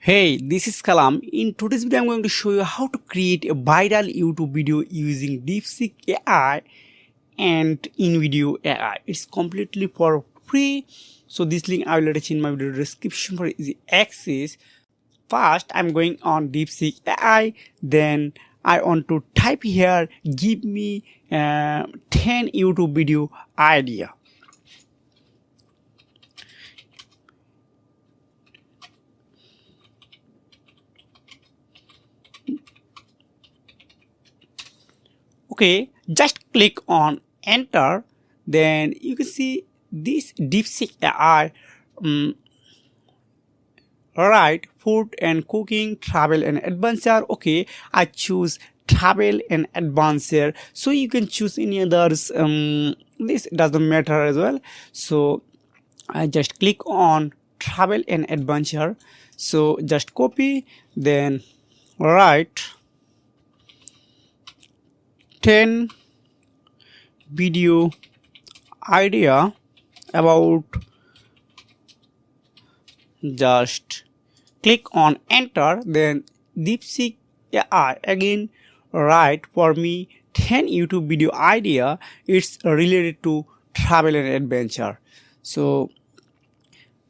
Hey, this is Kalam. In today's video, I'm going to show you how to create a viral YouTube video using Deepseek AI and InVideo AI. It's completely for free. So this link I will attach in my video description for easy access. First, I'm going on Deepseek AI. Then I want to type here, give me 10 YouTube video idea. Okay, just click on enter. Then you can see this Deepseek AI right, food and cooking, travel and adventure. Okay, I choose travel and adventure, so you can choose any others. This doesn't matter as well. So I just click on travel and adventure. So just copy, then write 10 video idea about. Just click on enter. Then Deepseek AI again write for me 10 YouTube video idea. It's related to travel and adventure. So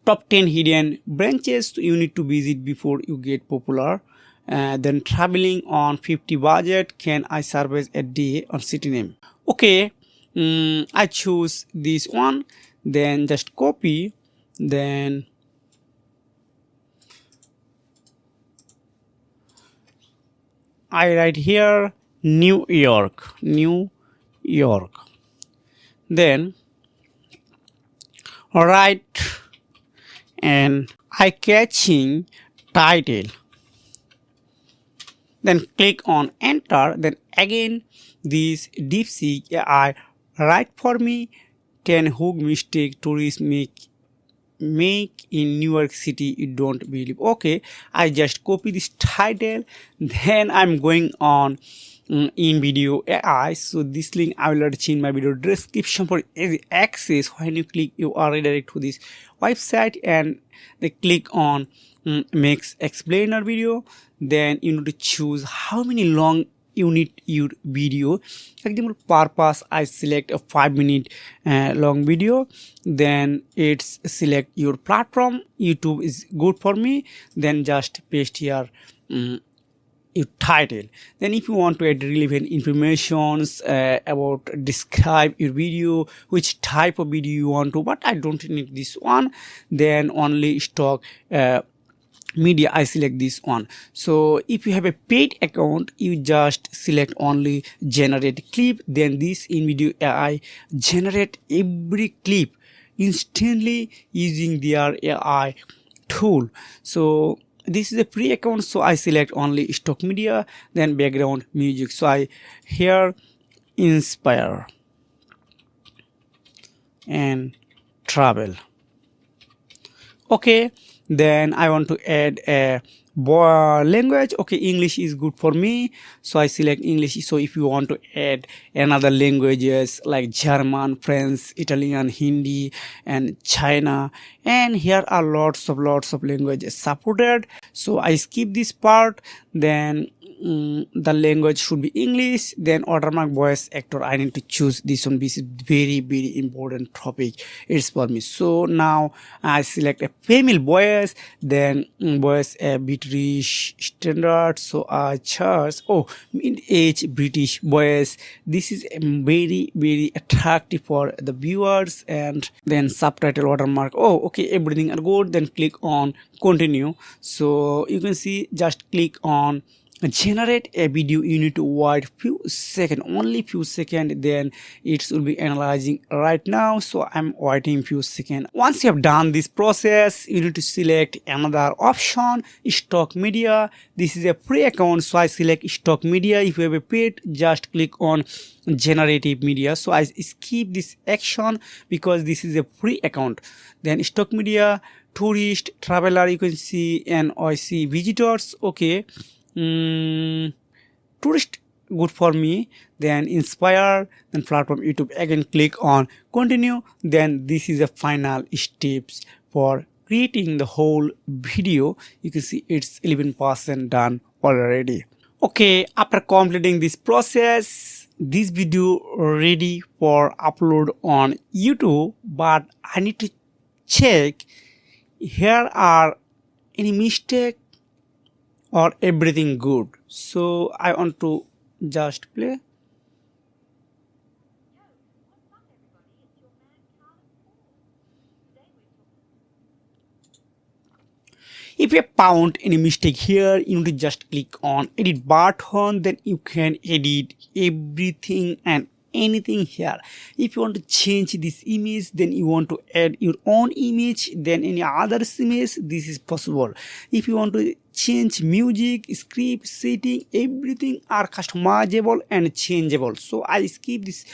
top 10 hidden branches you need to visit before you get popular. Then traveling on 50 budget, can I survive a day on city name? Okay, I choose this one. Then just copy. Then I write here New York. Then write an eye-catching title. Then click on enter. Then again this Deepseek AI write for me 10 hook mistake tourists make in New York City you don't believe. Okay, I just copy this title. Then I'm going on InVideo AI. So this link I will attach in my video description for easy access. When you click, you are redirected to this website, and they click on makes explainer video. Then you need to choose how many long you need your video. Example purpose, I select a 5-minute long video. Then it's select your platform. YouTube is good for me. Then just paste here your title. Then if you want to add relevant informations about describe your video, which type of video you want to, but I don't need this one. Then only stock media, I select this one. So if you have a paid account, you just select only generate clip. Then this InVideo AI generate every clip instantly using their AI tool. So this is a free account, so I select only stock media. Then background music, so I here inspire and travel. Okay, then I want to add a language. Okay, English is good for me, so I select English. So if you want to add another languages like German, French, Italian, Hindi and China, and here are lots of languages supported, so I skip this part. Then the language should be English. Then watermark voice actor, I need to choose this one. This is very important topic, it's for me. So now I select a female voice. Then voice a British standard, so I choose mid-age British voice. This is very attractive for the viewers. And then subtitle watermark, okay, everything are good. Then click on continue. So you can see, just click on generate a video. You need to wait few seconds, only few seconds. Then it will be analyzing right now, so I'm waiting few seconds. Once you have done this process, you need to select another option, stock media. This is a free account, so I select stock media. If you have a paid, just click on generative media. So I skip this action because this is a free account. Then stock media, tourist, traveler, you can see, and I see visitors. Okay, tourist good for me. Then inspire, then platform YouTube, again click on continue. Then this is the final steps for creating the whole video. You can see it's 11% done already. Okay, after completing this process, this video ready for upload on YouTube, but I need to check here are any mistake or everything good. So I want to just play. If you found any mistake here, you need to just click on edit button, then you can edit everything and anything here. If you want to change this image, then you want to add your own image, then any other image, this is possible. If you want to change music, script, setting, everything are customizable and changeable. So I skip this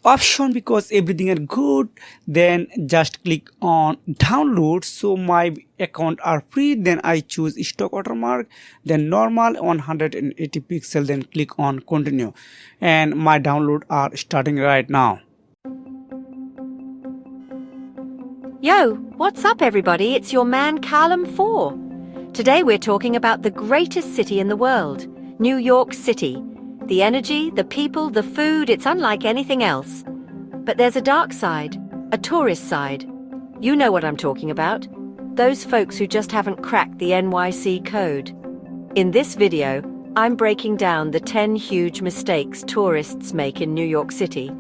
option because everything are good. Then just click on download. So my account are free, then I choose stock watermark, then normal 180 pixel, then click on continue, and my download are starting right now. Yo, what's up everybody? It's your man Kalam 4. Today we're talking about the greatest city in the world, New York City. The energy, the people, the food, it's unlike anything else. But there's a dark side, a tourist side. You know what I'm talking about. Those folks who just haven't cracked the NYC code. In this video, I'm breaking down the 10 huge mistakes tourists make in New York City.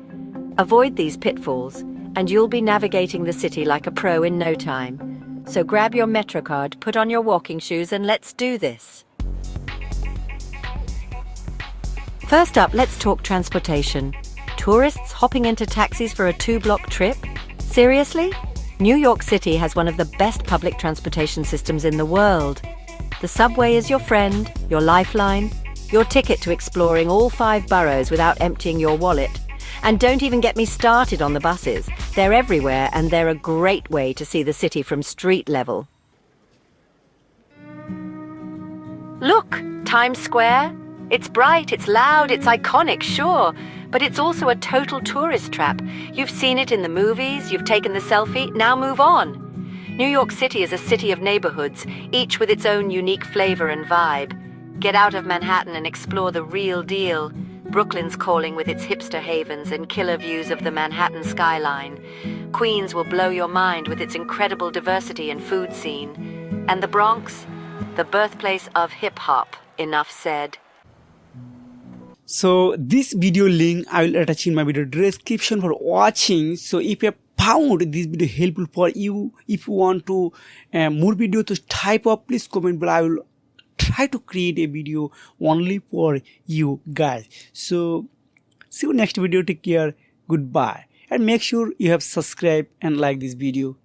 Avoid these pitfalls, and you'll be navigating the city like a pro in no time. So grab your MetroCard, put on your walking shoes, and let's do this. First up, let's talk transportation. Tourists hopping into taxis for a 2-block trip? Seriously? New York City has one of the best public transportation systems in the world. The subway is your friend, your lifeline, your ticket to exploring all 5 boroughs without emptying your wallet. And don't even get me started on the buses. They're everywhere, and they're a great way to see the city from street level. Look, Times Square. It's bright, it's loud, it's iconic, sure, but it's also a total tourist trap. You've seen it in the movies, you've taken the selfie, now move on. New York City is a city of neighborhoods, each with its own unique flavor and vibe. Get out of Manhattan and explore the real deal. Brooklyn's calling with its hipster havens and killer views of the Manhattan skyline. Queens will blow your mind with its incredible diversity and food scene. And the Bronx, the birthplace of hip-hop, enough said. So this video link I will attach in my video description for watching. So if you have found this video helpful for you, if you want to more video to type up, please comment below. I will try to create a video only for you guys. So see you next video. Take care. Goodbye. And make sure you have subscribed and like this video.